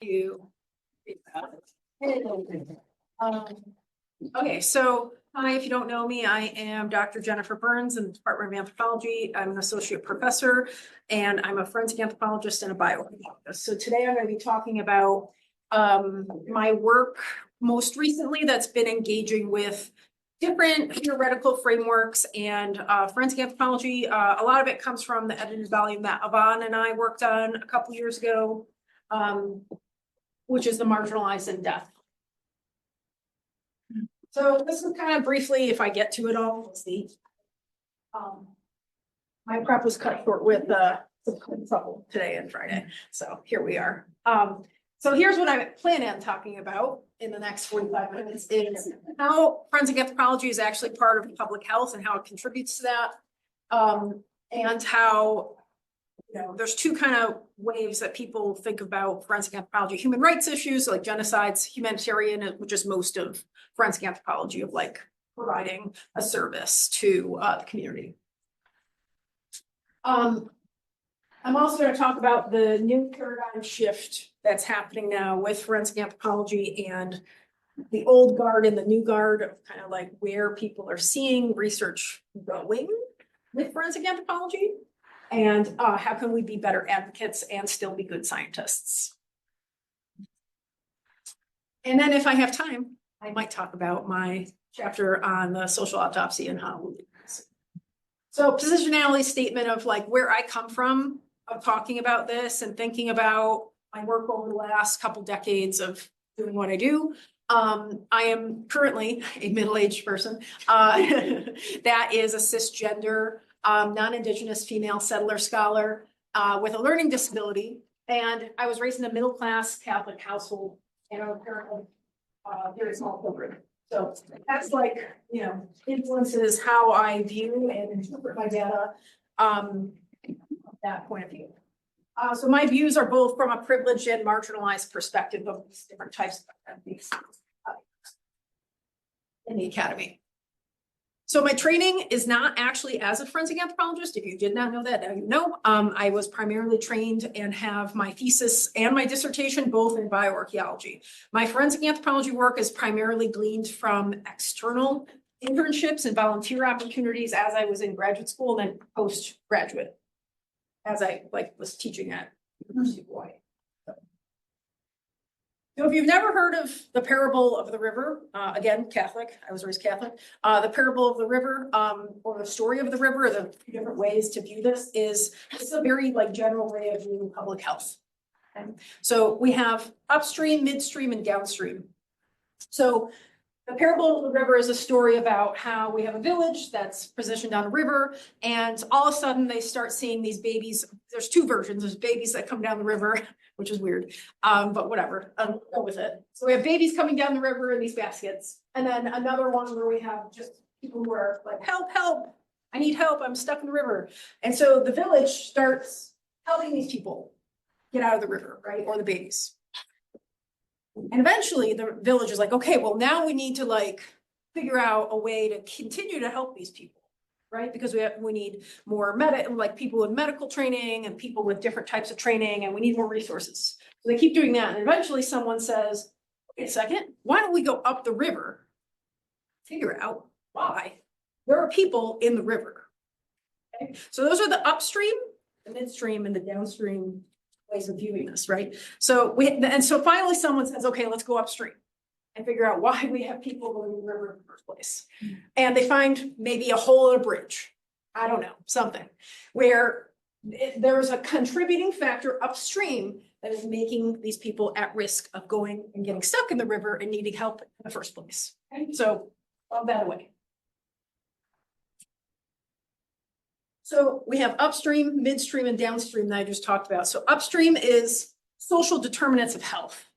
you. Okay, so hi, if you don't know me, I am Dr. Jennifer Byrnes in the Department of Anthropology. I'm an associate professor and I'm a forensic anthropologist and a bioarchaeologist. So today I'm going to be talking about my work most recently that's been engaging with different theoretical frameworks and forensic anthropology. A lot of it comes from the edited volume that Yvonne and I worked on a couple years ago, which is the Marginalized and Death. So this is kind of briefly, if I get to it all, we'll see. My prep was cut short with some trouble today and Friday, so here we are. So here's what I plan on talking about in the next 45 minutes is how forensic anthropology is actually part of public health and how it contributes to that. And how, you know, there's two kind of waves that people think about forensic anthropology: human rights issues like genocides, humanitarian, which is most of forensic anthropology, of like providing a service to the community. I'm also going to talk about the new paradigm shift that's happening now with forensic anthropology and the old guard and the new guard, of kind of like where people are seeing research going with forensic anthropology, and how can we be better advocates and still be good scientists. And then if I have time, I might talk about my chapter on the social autopsy and how. So positionality statement of like where I come from of talking about this and thinking about my work over the last couple decades of doing what I do. I am currently a middle-aged person that is a cisgender, non-Indigenous female settler scholar with a learning disability. And I was raised in a middle-class Catholic household and I'm apparently very small children. So that's like, you know, influences how I view and interpret my data from that point of view. So my views are both from a privileged and marginalized perspective of these different types of things in the academy. So my training is not actually as a forensic anthropologist. If you did not know that, now you know. I was primarily trained and have my thesis and my dissertation both in bioarchaeology. My forensic anthropology work is primarily gleaned from external internships and volunteer opportunities as I was in graduate school and then postgraduate, as I was teaching at University of Hawaii. So if you've never heard of the parable of the river, again, Catholic, I was raised Catholic, the parable of the river, or the story of the river, the different ways to view this is a very general way of viewing public health. Okay? So we have upstream, midstream, and downstream. So the parable of the river is a story about how we have a village that's positioned on a river, and all of a sudden they start seeing these babies. There's two versions. There's babies that come down the river, which is weird, but whatever, I'll go with it. So we have babies coming down the river in these baskets, and then another one where we have just people who are like, help, help, I need help, I'm stuck in the river. And so the village starts helping these people get out of the river, right, or the babies. And eventually the village is like, okay, well now we need to figure out a way to continue to help these people, right? Because we need more people with medical training and people with different types of training, and we need more resources. So they keep doing that. And eventually someone says, wait a second, why don't we go up the river, figure out why there are people in the river. Okay? So those are the upstream, the midstream, and the downstream ways of viewing this, right? So so finally someone says, okay, let's go upstream and figure out why we have people going in the river in the first place. And they find maybe a hole in a bridge. I don't know, something where there's a contributing factor upstream that is making these people at risk of going and getting stuck in the river and needing help in the first place. Okay? So love that away. So we have upstream, midstream, and downstream that I just talked about. So upstream is social determinants of health.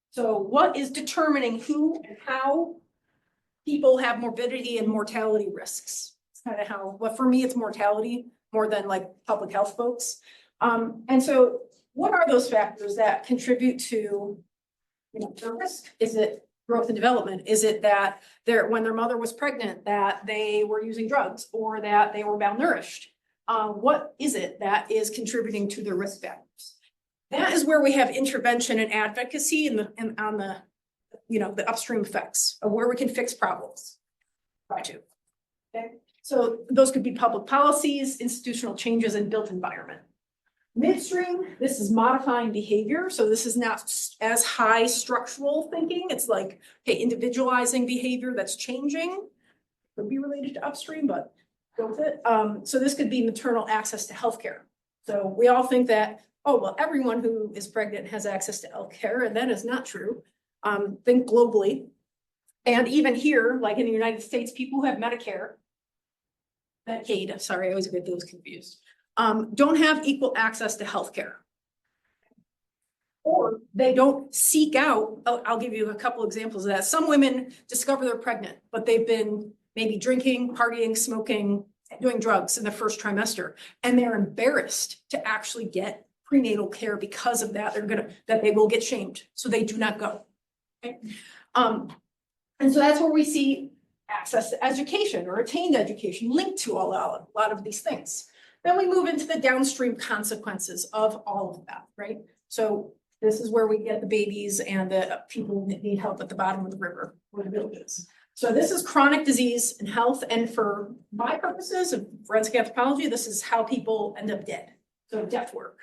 So what is determining who and how people have morbidity and mortality risks? It's kind of how, well, for me, it's mortality more than public health folks. And so what are those factors that contribute to the risk? Is it growth and development? Is it that when their mother was pregnant, that they were using drugs or that they were malnourished? What is it that is contributing to the risk factors? That is where we have intervention and advocacy and on the, the upstream effects of where we can fix problems. Try to. Okay, so those could be public policies, institutional changes, and built environment. Midstream, this is modifying behavior. So this is not as high structural thinking. It's like, okay, individualizing behavior that's changing. Could be related to upstream, but go with it. So this could be maternal access to healthcare. So we all think that, oh, well, everyone who is pregnant has access to healthcare, and that is not true. Think globally. And even here, like in the United States, people who have Medicare, Medicaid, sorry, I always get those confused, don't have equal access to healthcare. Or they don't seek out, I'll give you a couple examples of that. Some women discover they're pregnant, but they've been maybe drinking, partying, smoking, doing drugs in the first trimester, and they're embarrassed to actually get prenatal care because of that. That they will get shamed, so they do not go. Okay? And so that's where we see access to education or attained education linked to a lot of these things. Then we move into the downstream consequences of all of that, right? So this is where we get the babies and the people that need help at the bottom of the river or the villages. So this is chronic disease and health. And for my purposes of forensic anthropology, this is how people end up dead. So death work.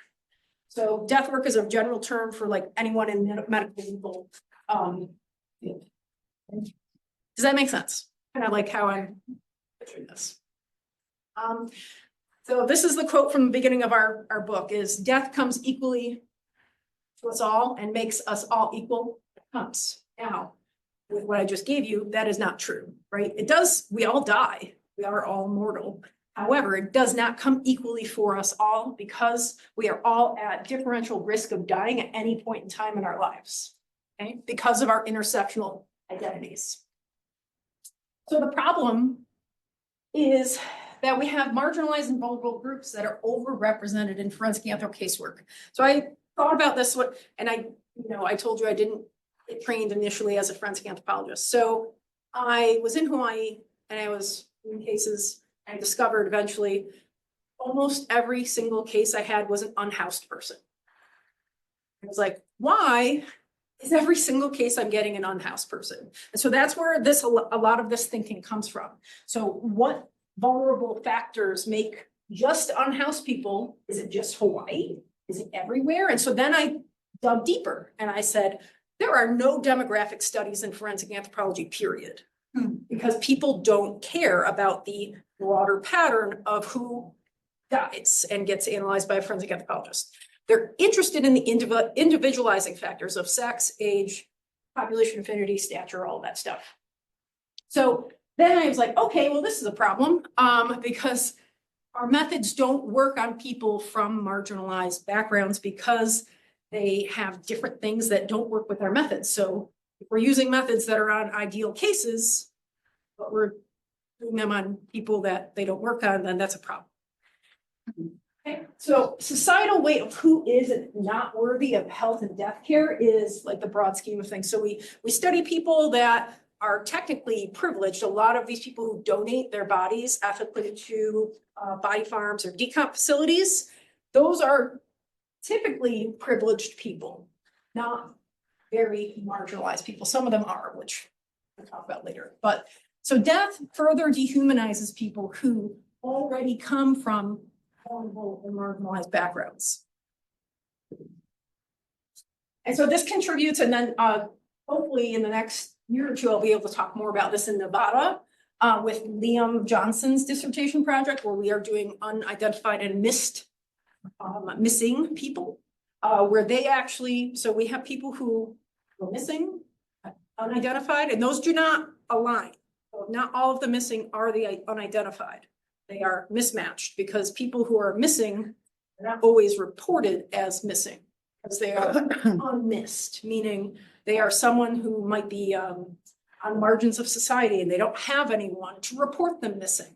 So death work is a general term for like anyone in medical legal field. Does that make sense? Kind of like how I'm picturing this. So this is the quote from the beginning of our book is death comes equally to us all and makes us all equal. It comes. Now, with what I just gave you, that is not true, right? It does, we all die. We are all mortal. However, it does not come equally for us all because we are all at differential risk of dying at any point in time in our lives, okay? Because of our intersectional identities. So the problem is that we have marginalized and vulnerable groups that are overrepresented in forensic anthro casework. So I thought about this, and I told you I didn't get trained initially as a forensic anthropologist. So I was in Hawaii and I was doing cases and discovered eventually almost every single case I had was an unhoused person. I was like, why is every single case I'm getting an unhoused person? And so that's where a lot of this thinking comes from. So what vulnerable factors make just unhoused people? Is it just Hawaii? Is it everywhere? And so then I dug deeper and I said, there are no demographic studies in forensic anthropology, period. Because people don't care about the broader pattern of who dies and gets analyzed by a forensic anthropologist. They're interested in the individualizing factors of sex, age, population affinity, stature, all that stuff. So then I was like, okay, well, this is a problem because our methods don't work on people from marginalized backgrounds because they have different things that don't work with our methods. So if we're using methods that are on ideal cases, but we're doing them on people that they don't work on, then that's a problem. Okay. So societal weight of who is not worthy of health and death care is like the broad scheme of things. So we study people that are technically privileged. A lot of these people who donate their bodies ethically to body farms or decomp facilities, those are typically privileged people, not very marginalized people. Some of them are, which we'll talk about later. But so death further dehumanizes people who already come from vulnerable and marginalized backgrounds. And so this contributes, and then hopefully in the next year or two, I'll be able to talk more about this in Nevada with Liam Johnson's dissertation project, where we are doing unidentified and missing people, where they actually, so we have people who were missing, unidentified, and those do not align. So not all of the missing are the unidentified. They are mismatched because people who are missing are not always reported as missing because they are unmissed, meaning they are someone who might be on the margins of society and they don't have anyone to report them missing.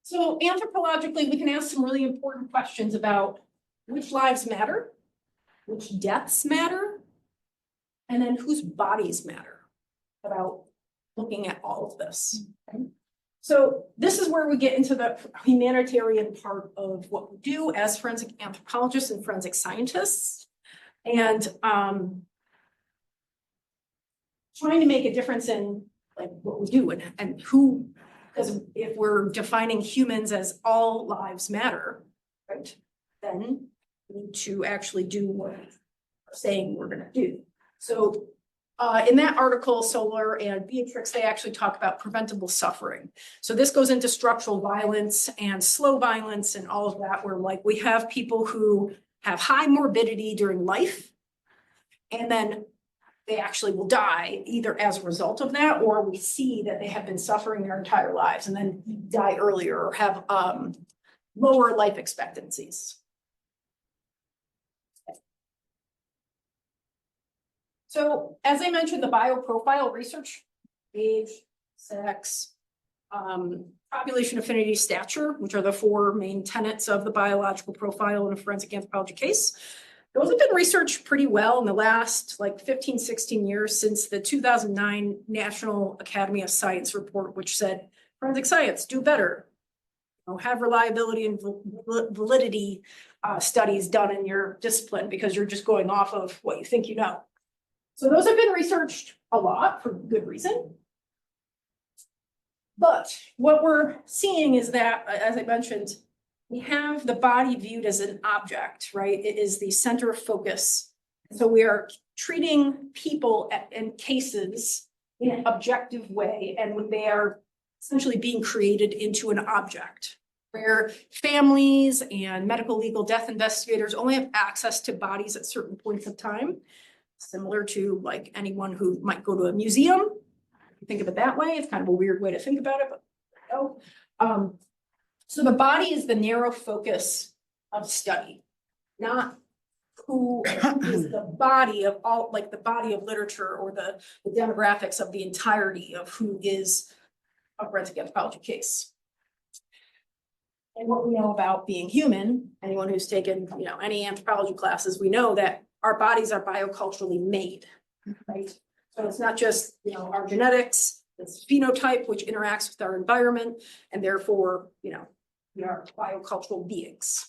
So anthropologically, we can ask some really important questions about which lives matter, which deaths matter, and then whose bodies matter about looking at all of this. Okay? So this is where we get into the humanitarian part of what we do as forensic anthropologists and forensic scientists. And trying to make a difference in like what we do and who, because if we're defining humans as all lives matter, right, then we need to actually do what we're saying we're gonna do. So in that article, Solar and Beatrix, they actually talk about preventable suffering. So this goes into structural violence and slow violence and all of that, where like we have people who have high morbidity during life, and then they actually will die either as a result of that, or we see that they have been suffering their entire lives and then die earlier or have lower life expectancies. So as I mentioned, the bioprofile research, age, sex, population affinity, stature, which are the four main tenets of the biological profile in a forensic anthropology case. Those have been researched pretty well in the last like 15, 16 years since the 2009 National Academy of Science report, which said forensic science, do better. You know, have reliability and validity studies done in your discipline because you're just going off of what you think you know. So those have been researched a lot for good reason. But what we're seeing is that, as I mentioned, we have the body viewed as an object, right? It is the center of focus. So we are treating people and cases in an objective way, and when they are essentially being created into an object, where families and medical legal death investigators only have access to bodies at certain points of time, similar to like anyone who might go to a museum. If you think of it that way, it's kind of a weird way to think about it, but no. So the body is the narrow focus of study, not who is the body of all, like the body of literature or the demographics of the entirety of who is a forensic anthropology case. And what we know about being human, anyone who's taken, you know, any anthropology classes, we know that our bodies are bioculturally made, right? So it's not just, you know, our genetics, it's phenotype, which interacts with our environment, and therefore, you know, we are biocultural beings.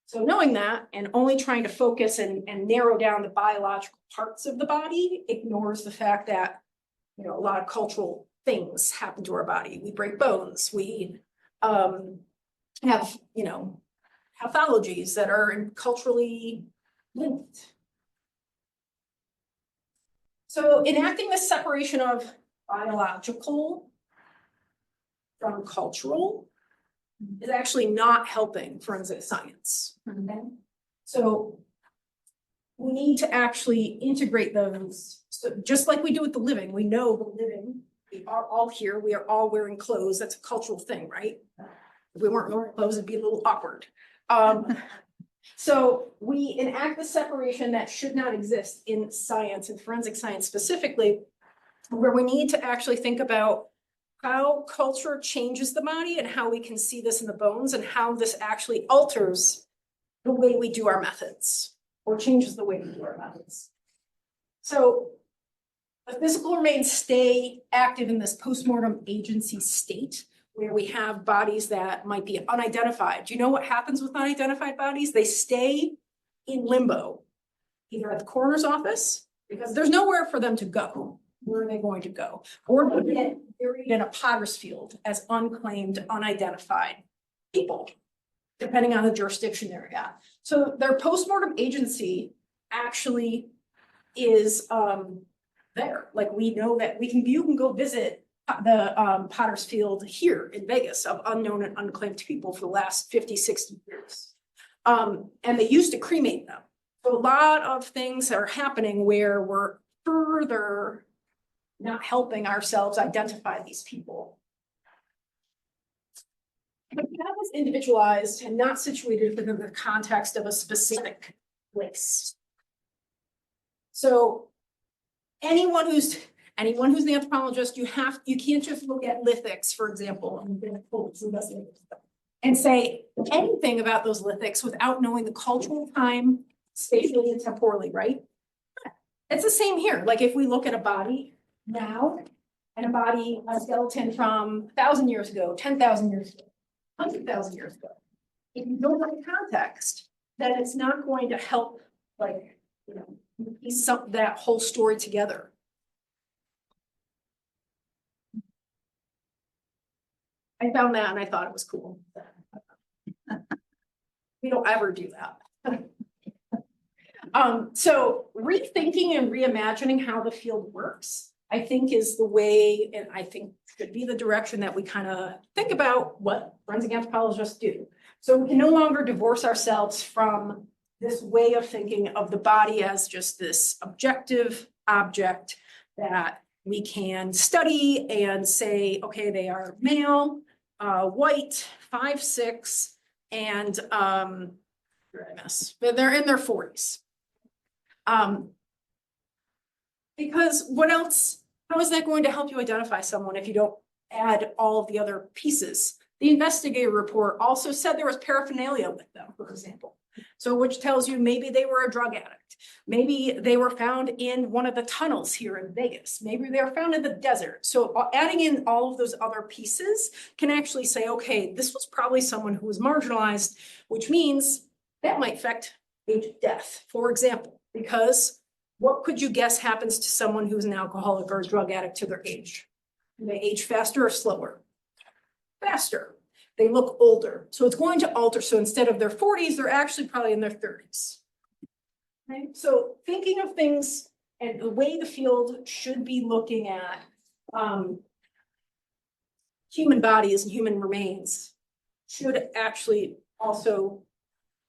So knowing that and only trying to focus and narrow down the biological parts of the body ignores the fact that, you know, a lot of cultural things happen to our body. We break bones, we have, you know, pathologies that are culturally linked. So enacting this separation of biological from cultural is actually not helping forensic science. Okay? So we need to actually integrate those. So just like we do with the living, we know the living, we are all here, we are all wearing clothes. That's a cultural thing, right? If we weren't wearing clothes, it'd be a little awkward. So we enact the separation that should not exist in science and forensic science specifically, where we need to actually think about how culture changes the body and how we can see this in the bones and how this actually alters the way we do our methods or changes the way we do our methods. So the physical remains stay active in this postmortem agency state where we have bodies that might be unidentified. Do you know what happens with unidentified bodies? They stay in limbo, either at the coroner's office, because there's nowhere for them to go. Where are they going to go? Or they get buried in a potter's field as unclaimed, unidentified people, depending on the jurisdiction they're at. So their postmortem agency actually is there. Like we know that you can go visit the potter's field here in Vegas of unknown and unclaimed people for the last 50, 60 years. And they used to cremate them. So a lot of things are happening where we're further not helping ourselves identify these people. But that was individualized and not situated within the context of a specific place. So anyone who's an anthropologist, you can't just look at lithics, for example, and say anything about those lithics without knowing the cultural time, spatially and temporally, right? It's the same here. Like if we look at a body now and a body, a skeleton from 1,000 years ago, 10,000 years ago, 100,000 years ago. If you don't know the context, then it's not going to help, like, you know, piece that whole story together. I found that and I thought it was cool. We don't ever do that. So rethinking and reimagining how the field works, I think is the way, and I think should be the direction that we kind of think about what forensic anthropologists do. So we can no longer divorce ourselves from this way of thinking of the body as just this objective object that we can study and say, okay, they are male, white, 5'6", and they're in their 40s. Because what else, how is that going to help you identify someone if you don't add all of the other pieces? The investigator report also said there was paraphernalia with them, for example. So which tells you maybe they were a drug addict. Maybe they were found in one of the tunnels here in Vegas. Maybe they were found in the desert. So adding in all of those other pieces can actually say, okay, this was probably someone who was marginalized, which means that might affect age of death, for example, because what could you guess happens to someone who's an alcoholic or a drug addict to their age? Do they age faster or slower? Faster. They look older. So it's going to alter. So instead of their 40s, they're actually probably in their 30s. Okay? So thinking of things and the way the field should be looking at human bodies and human remains should actually also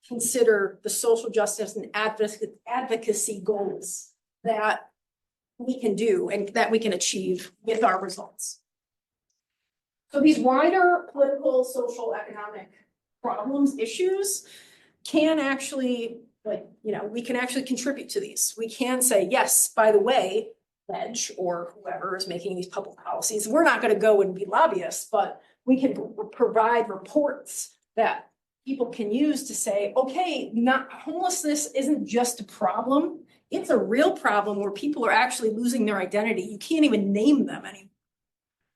consider the social justice and advocacy goals that we can do and that we can achieve with our results. So these wider political, social, economic problems, issues can actually, like, you know, we can actually contribute to these. We can say, yes, by the way, Ledge or whoever is making these public policies, we're not going to go and be lobbyists, but we can provide reports that people can use to say, okay, homelessness isn't just a problem. It's a real problem where people are actually losing their identity. You can't even name them anymore.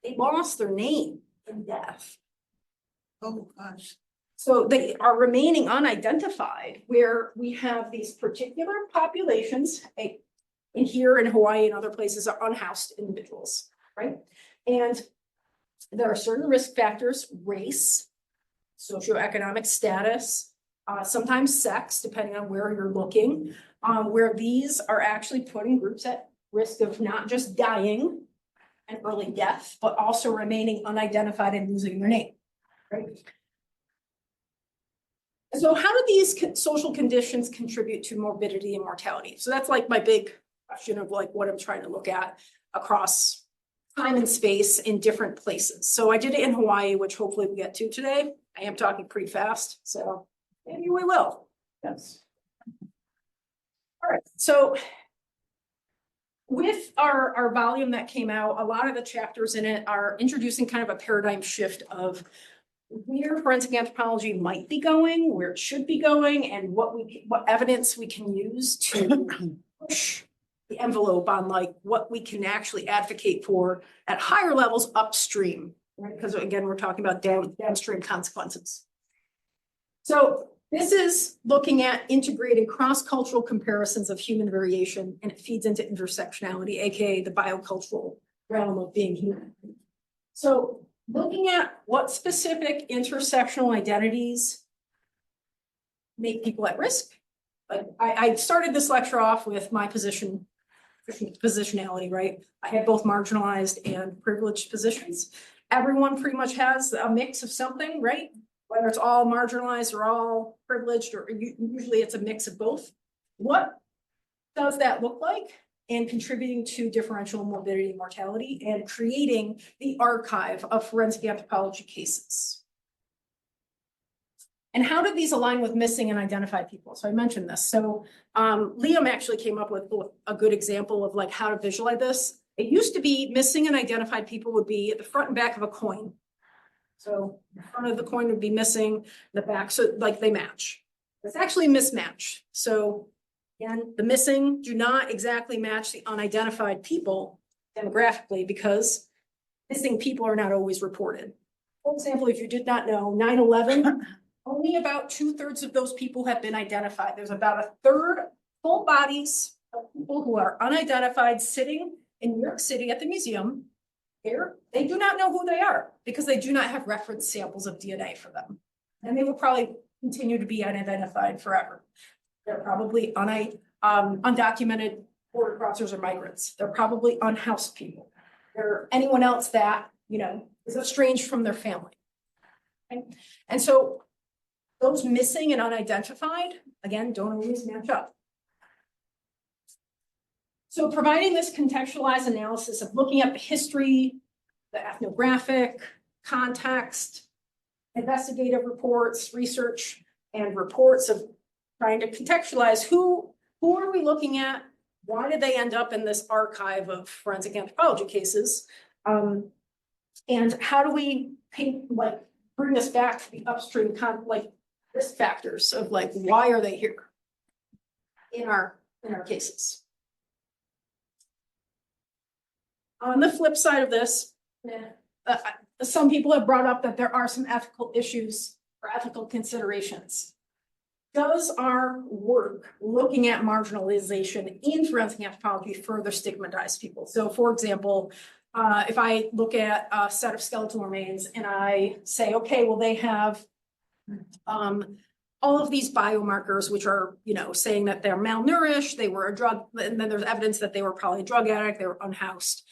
They lost their name in death. Oh gosh. So they are remaining unidentified, where we have these particular populations, in here in Hawaii and other places, are unhoused individuals, right? And there are certain risk factors, race, socioeconomic status, sometimes sex, depending on where you're looking, where these are actually putting groups at risk of not just dying and early death, but also remaining unidentified and losing their name, right? So how do these social conditions contribute to morbidity and mortality? So that's like my big question of like what I'm trying to look at across time and space in different places. So I did it in Hawaii, which hopefully we get to today. I am talking pretty fast, so maybe we will. Yes. All right, so with our volume that came out, a lot of the chapters in it are introducing kind of a paradigm shift of where forensic anthropology might be going, where it should be going, and what evidence we can use to push the envelope on like what we can actually advocate for at higher levels upstream, right? Because again, we're talking about downstream consequences. So this is looking at integrating cross-cultural comparisons of human variation, and it feeds into intersectionality, aka the biocultural realm of being human. So looking at what specific intersectional identities make people at risk. Like I started this lecture off with my positionality, right? I had both marginalized and privileged positions. Everyone pretty much has a mix of something, right? Whether it's all marginalized or all privileged, or usually it's a mix of both. What does that look like in contributing to differential morbidity and mortality and creating the archive of forensic anthropology cases? And how did these align with missing and identified people? So I mentioned this. So Liam actually came up with a good example of like how to visualize this. It used to be missing and identified people would be at the front and back of a coin. So the front of the coin would be missing, the back, so like they match. It's actually mismatch. So again, the missing do not exactly match the unidentified people demographically because missing people are not always reported. For example, if you did not know, 9/11, only about 2/3 of those people have been identified. There's about a third full bodies of people who are unidentified sitting in New York City at the museum. Here, they do not know who they are because they do not have reference samples of DNA for them. And they will probably continue to be unidentified forever. They're probably undocumented border crossers or migrants. They're probably unhoused people. They're anyone else that, you know, is estranged from their family. Okay? And so those missing and unidentified, again, don't always match up. So providing this contextualized analysis of looking at the history, the ethnographic context, investigative reports, research, and reports of trying to contextualize who are we looking at? Why did they end up in this archive of forensic anthropology cases? And how do we bring this back to the upstream risk factors of why are they here in our cases? On the flip side of this, some people have brought up that there are some ethical issues or ethical considerations. Does our work looking at marginalization in forensic anthropology further stigmatize people? So for example, if I look at a set of skeletal remains and I say, okay, well, they have all of these biomarkers, which are, you know, saying that they're malnourished, they were a drug, and then there's evidence that they were probably a drug addict, they were unhoused.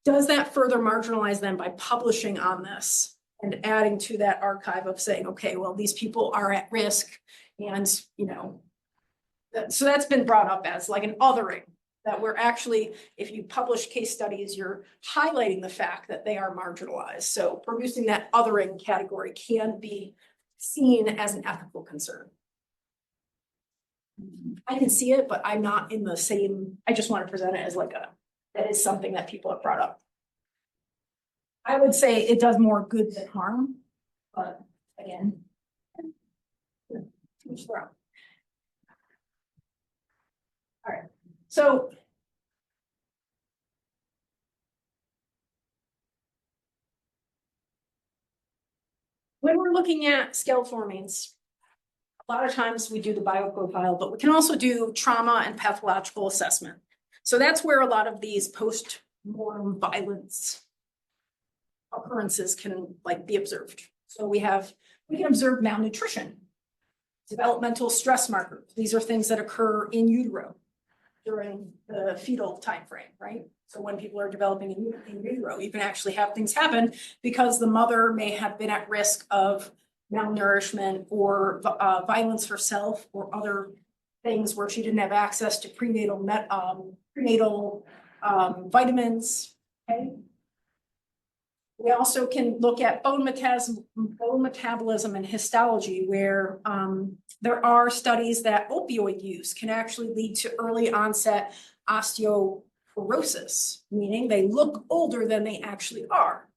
Does that further marginalize them by publishing on this and adding to that archive of saying, okay, well, these people are at risk, and, you know, so that's been brought up as like an othering, that we're actually, if you publish case studies, you're highlighting the fact that they are marginalized. So producing that othering category can be seen as an ethical concern. I can see it, but I'm not in the same, I just want to present it as that is something that people have brought up. I would say it does more good than harm, but again, each their own. All right, so when we're looking at skeletal remains, a lot of times we do the bioprofile, but we can also do trauma and pathological assessment. So that's where a lot of these post-mortem violence occurrences can be observed. So we can observe malnutrition, developmental stress markers. These are things that occur in utero during the fetal time frame, right? So when people are developing in utero, you can actually have things happen because the mother may have been at risk of malnourishment or violence herself or other things where she didn't have access to prenatal vitamins. Okay. We also can look at bone metabolism and histology, where there are studies that opioid use can actually lead to early onset osteoporosis, meaning they look older than they actually are.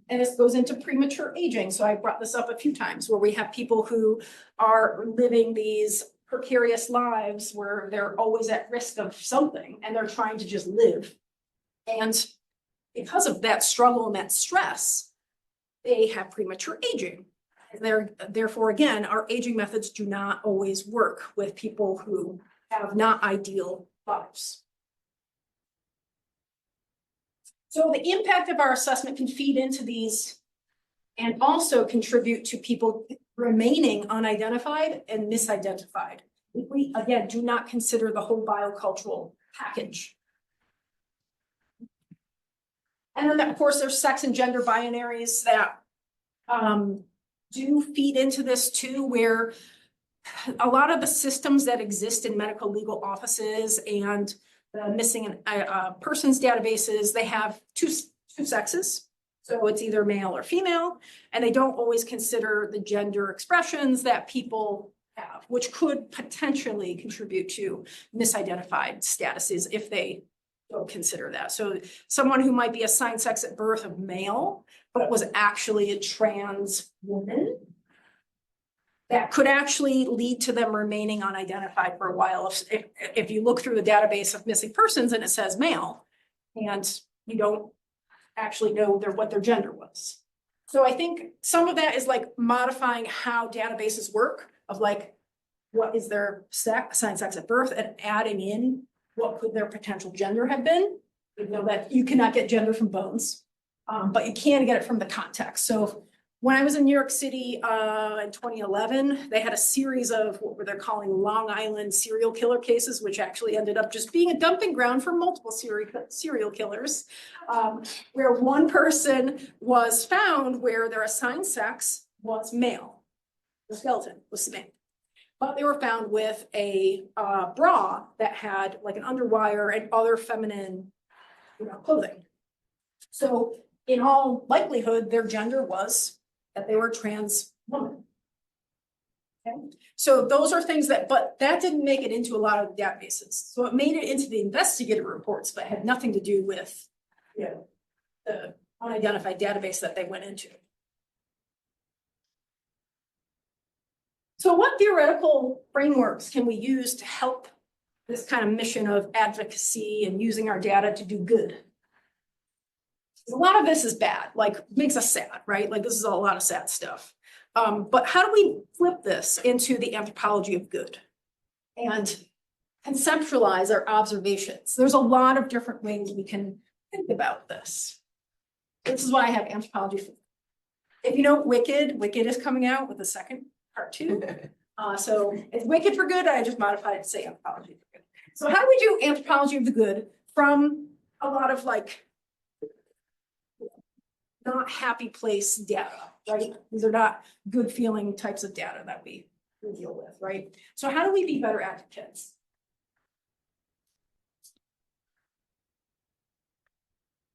And this goes into premature aging. So I brought this up a few times, where we have people who are living these precarious lives where they're always at risk of something and they're trying to just live. And because of that struggle and that stress, they have premature aging. And therefore, again, our aging methods do not always work with people who have not ideal lives. So the impact of our assessment can feed into these and also contribute to people remaining unidentified and misidentified. We, again, do not consider the whole biocultural package. And then, of course, there's sex and gender binaries that do feed into this too, where a lot of the systems that exist in medical legal offices and the missing persons databases, they have two sexes. So it's either male or female, and they don't always consider the gender expressions that people have, which could potentially contribute to misidentified statuses if they don't consider that. So someone who might be assigned sex at birth of male, but was actually a trans woman, that could actually lead to them remaining unidentified for a while. If you look through the database of missing persons and it says male, and you don't actually know what their gender was. So I think some of that is like modifying how databases work of like, what is their assigned sex at birth, and adding in what could their potential gender have been. You know that you cannot get gender from bones, but you can get it from the context. So when I was in New York City in 2011, they had a series of what they're calling Long Island serial killer cases, which actually ended up just being a dumping ground for multiple serial killers, where one person was found where their assigned sex was male. The skeleton was male. But they were found with a bra that had like an underwire and other feminine, clothing. So in all likelihood, their gender was that they were a trans woman. Okay, so those are things but that didn't make it into a lot of databases. So it made it into the investigative reports, but had nothing to do with, the unidentified database that they went into. So what theoretical frameworks can we use to help this kind of mission of advocacy and using our data to do good? A lot of this is bad, like makes us sad, right? Like this is a lot of sad stuff. But how do we flip this into the anthropology of good and conceptualize our observations? There's a lot of different ways we can think about this. This is why I have anthropology. If you know Wicked is coming out with the second part 2. So it's Wicked for good. I just modified it to say anthropology for good. So how do we do anthropology of the good from a lot of like not happy place data, right? These are not good feeling types of data that we deal with, right? So how do we be better advocates?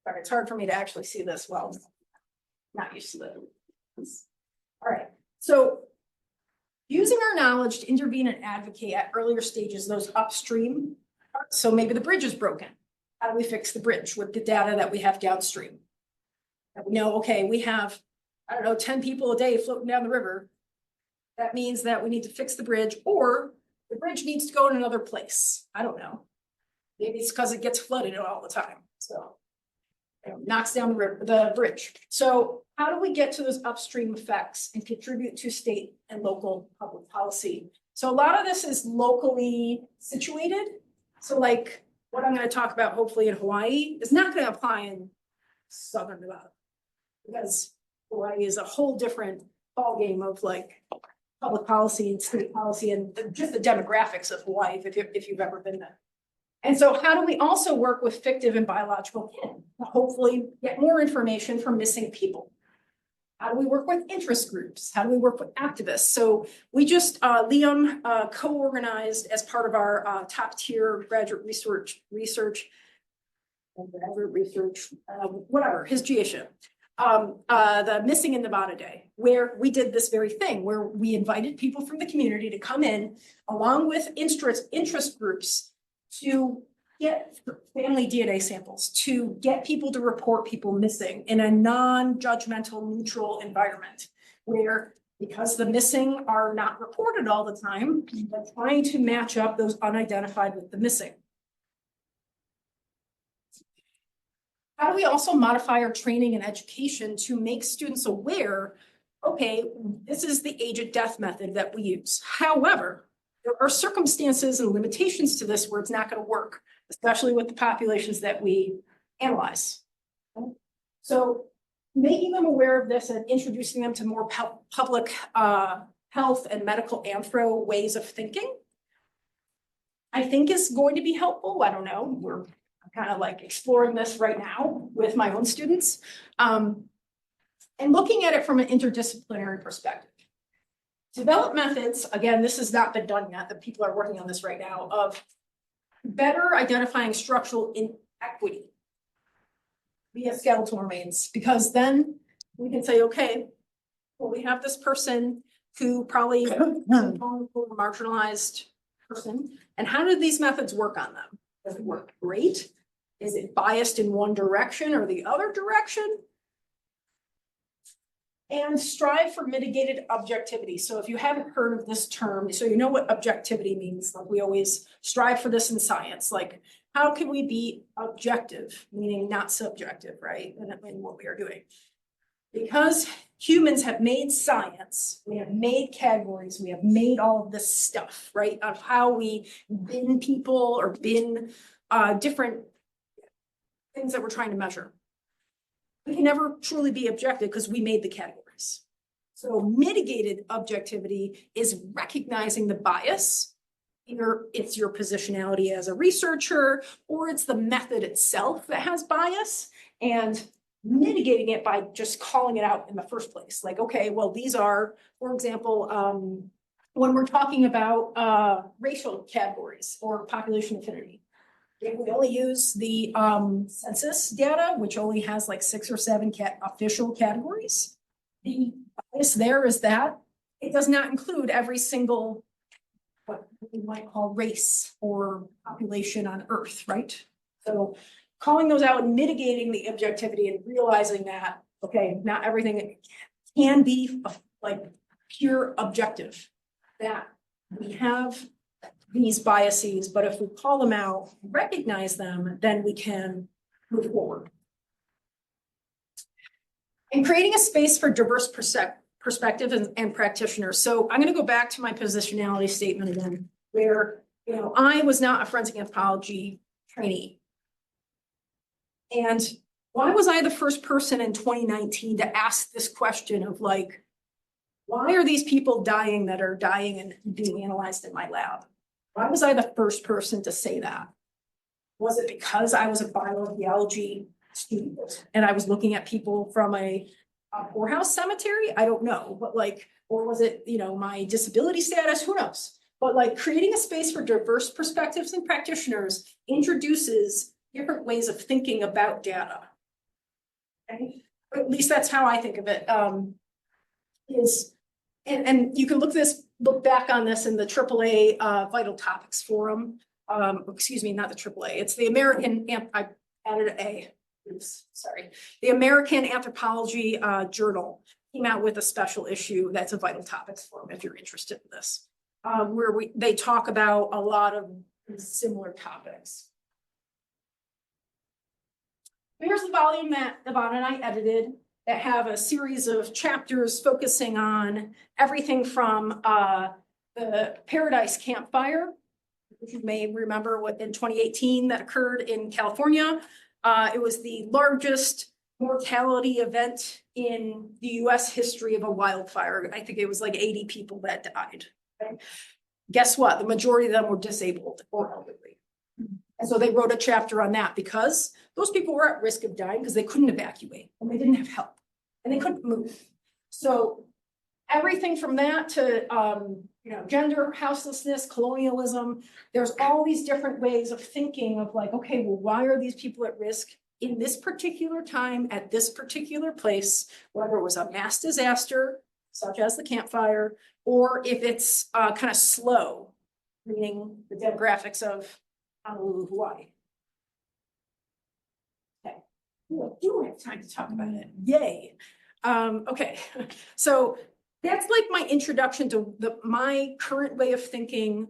Sorry, it's hard for me to actually see this well. Not used to this. All right, so using our knowledge to intervene and advocate at earlier stages, those upstream parts. So maybe the bridge is broken. How do we fix the bridge with the data that we have downstream? That we know, okay, we have, 10 people a day floating down the river. That means that we need to fix the bridge, or the bridge needs to go in another place. I don't know. Maybe it's because it gets flooded all the time. So knocks down the bridge. So how do we get to those upstream effects and contribute to state and local public policy? So a lot of this is locally situated. So like what I'm going to talk about hopefully in Hawaii is not going to apply in Southern Nevada, because Hawaii is a whole different ballgame of like public policy and state policy and just the demographics of Hawaii if you've ever been there. And so how do we also work with fictive and biological kin to hopefully get more information from missing people? How do we work with interest groups? How do we work with activists? So we just, Liam co-organized as part of our top tier graduate research, whatever, his GA the Missing in Nevada Day, where we did this very thing, where we invited people from the community to come in along with interest groups to get family DNA samples, to get people to report people missing in a non-judgmental, neutral environment where, because the missing are not reported all the time, we're trying to match up those unidentified with the missing. How do we also modify our training and education to make students aware, okay, this is the age at death method that we use. However, there are circumstances and limitations to this where it's not going to work, especially with the populations that we analyze. So making them aware of this and introducing them to more public health and medical anthro ways of thinking, I think is going to be helpful. I don't know. We're kind of like exploring this right now with my own students and looking at it from an interdisciplinary perspective. Develop methods, again, this has not been done yet, the people are working on this right now, of better identifying structural inequity via skeletal remains, because then we can say, okay, well, we have this person who probably is a marginalized person, and how did these methods work on them? Does it work great? Is it biased in one direction or the other direction? And strive for mitigated objectivity. So if you haven't heard of this term, so you know what objectivity means. Like we always strive for this in science. Like how can we be objective, meaning not subjective, right? In what we are doing. Because humans have made science, we have made categories, we have made all of this stuff, right? Of how we bin people or bin different things that we're trying to measure. We can never truly be objective because we made the categories. So mitigated objectivity is recognizing the bias. Either it's your positionality as a researcher, or it's the method itself that has bias, and mitigating it by just calling it out in the first place. Like, okay, well, these are, for example, when we're talking about racial categories or population affinity. If we only use the census data, which only has like 6 or 7 official categories, the bias there is that it does not include every single, what we might call race or population on Earth, right? So calling those out and mitigating the objectivity and realizing that, okay, not everything can be like pure objective, that we have these biases, but if we call them out, recognize them, then we can move forward. And creating a space for diverse perspective and practitioners. So I'm going to go back to my positionality statement again, where, you know, I was not a forensic anthropology trainee. And why was I the first person in 2019 to ask this question of like, why are these people dying that are dying and being analyzed in my lab? Why was I the first person to say that? Was it because I was a biogeology student and I was looking at people from a poorhouse cemetery? I don't know, but like, or was it, you know, my disability status? Who knows? But like creating a space for diverse perspectives and practitioners introduces different ways of thinking about data. Okay? At least that's how I think of it. And you can look back on this in the AAA Vital Topics Forum. Excuse me, not the AAA. It's the American. I added an A. Oops, sorry. The American Anthropology Journal came out with a special issue that's a Vital Topics Forum. If you're interested in this, where they talk about a lot of similar topics. Here's the volume that Yvonne and I edited that have a series of chapters focusing on everything from the Paradise Campfire, which you may remember what in 2018 that occurred in California. It was the largest mortality event in the US history of a wildfire. I think it was like 80 people that died. Okay? Guess what? The majority of them were disabled or elderly. And so they wrote a chapter on that because those people were at risk of dying because they couldn't evacuate and they didn't have help and they couldn't move. So everything from that to you know, gender, houselessness, colonialism, there's all these different ways of thinking of like, okay, well, why are these people at risk in this particular time at this particular place, whether it was a mass disaster, such as the campfire, or if it's kind of slow, meaning the demographics of Honolulu, Hawaii. Okay, we do have time to talk about it. Yay. Okay, so that's like my introduction to my current way of thinking.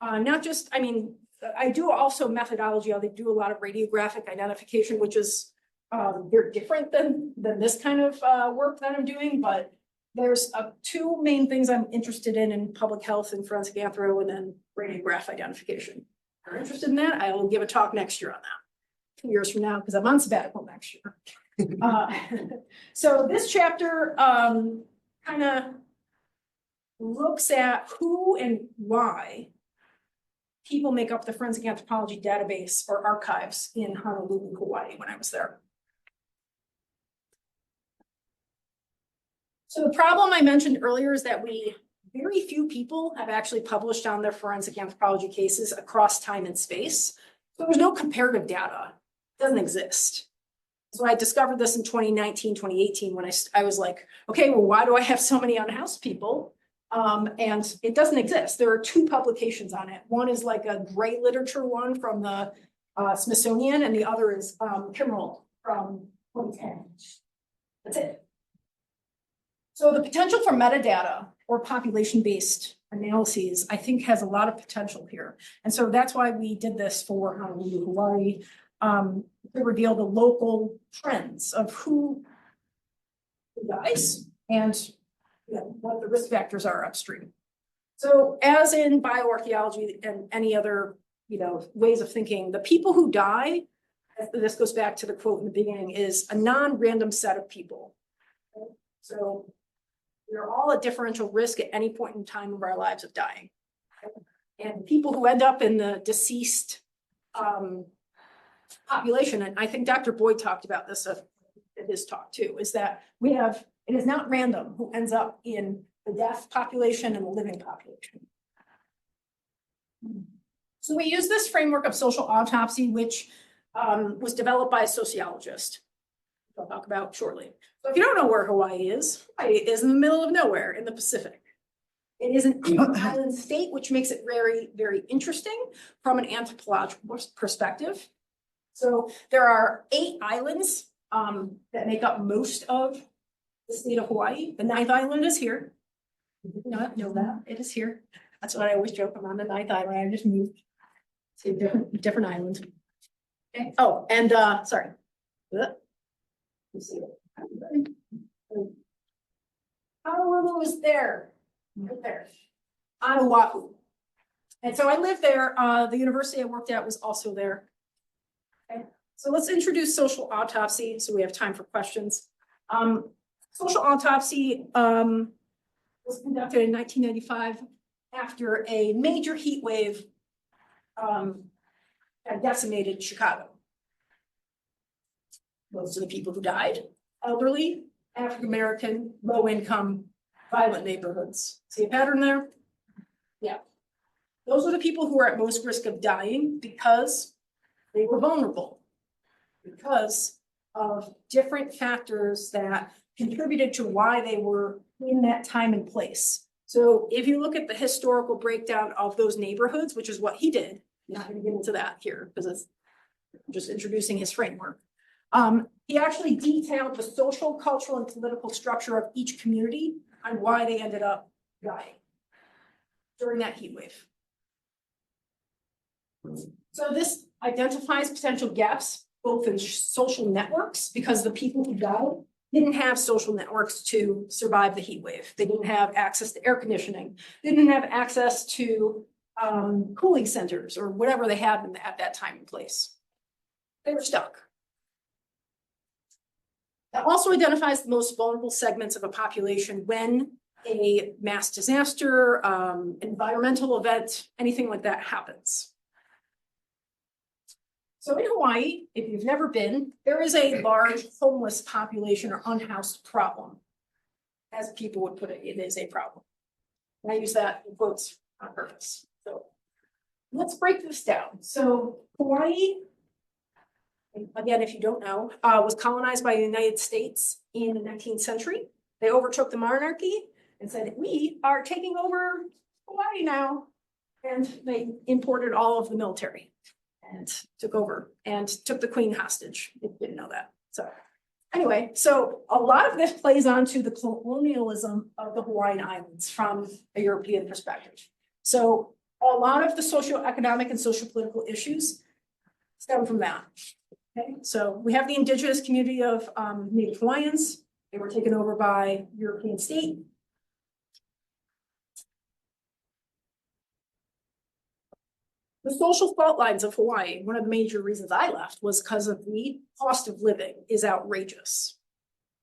Not just, I mean, I do also methodology. I do a lot of radiographic identification, which is very different than this kind of work that I'm doing. But there's two main things I'm interested in public health and forensic anthro, and then radiograph identification. If you're interested in that, I will give a talk next year on that, 2 years from now, because I'm on sabbatical next year. So this chapter kind of looks at who and why people make up the forensic anthropology database or archives in Honolulu, Hawaii, when I was there. So the problem I mentioned earlier is that very few people have actually published on their forensic anthropology cases across time and space. So there's no comparative data. It doesn't exist. So I discovered this in 2019, 2018, when I was like, okay, well, why do I have so many unhoused people? And it doesn't exist. There are two publications on it. One is like a gray literature one from the Smithsonian, and the other is Kimmerl from 2010. That's it. So the potential for metadata or population-based analyses, I think, has a lot of potential here. And so that's why we did this for Honolulu, Hawaii, to reveal the local trends of who dies and what the risk factors are upstream. So as in bioarchaeology and any other ways of thinking, the people who die, this goes back to the quote in the beginning, is a non-random set of people. So we're all at differential risk at any point in time of our lives of dying. And people who end up in the deceased population, and I think Dr. Boyd talked about this in his talk too, is that it is not random who ends up in the death population and the living population. So we use this framework of social autopsy, which was developed by a sociologist, I'll talk about shortly. So if you don't know where Hawaii is in the middle of nowhere in the Pacific. It is an island state, which makes it very, very interesting from an anthropological perspective. So there are 8 islands that make up most of the state of Hawaii. The 9th island is here. You did not know that, it is here. That's what I always joke, I'm on the 9th island, I just moved to a different island. Okay. Oh, and sorry. Honolulu is there, right there, on Oahu. And so I lived there. The university I worked at was also there. Okay. So let's introduce social autopsy so we have time for questions. Social autopsy was conducted in 1995 after a major heat wave had decimated Chicago. Most of the people who died, elderly, African-American, low-income, violent neighborhoods. See a pattern there? Yeah. Those are the people who are at most risk of dying because they were vulnerable, because of different factors that contributed to why they were in that time and place. So if you look at the historical breakdown of those neighborhoods, which is what he did, I'm not going to get into that here because it's just introducing his framework. He actually detailed the social, cultural, and political structure of each community and why they ended up dying during that heat wave. So this identifies potential gaps, both in social networks, because the people who died didn't have social networks to survive the heat wave. They didn't have access to air conditioning. They didn't have access to cooling centers or whatever they had at that time and place. They were stuck. It also identifies the most vulnerable segments of a population when a mass disaster, environmental event, anything like that happens. So in Hawaii, if you've never been, there is a large homeless population or unhoused problem. As people would put it, it is a problem. And I use that in quotes on purpose. So let's break this down. So Hawaii, again, if you don't know, was colonized by the United States in the 19th century. They overtook the monarchy and said, we are taking over Hawaii now. And they imported all of the military and took over and took the queen hostage. If you didn't know that. So anyway, so a lot of this plays onto the colonialism of the Hawaiian Islands from a European perspective. So a lot of the socioeconomic and social political issues stem from that. Okay, so we have the indigenous community of Native Hawaiians. They were taken over by European state. The social fault lines of Hawaii, one of the major reasons I left was because of the cost of living is outrageous.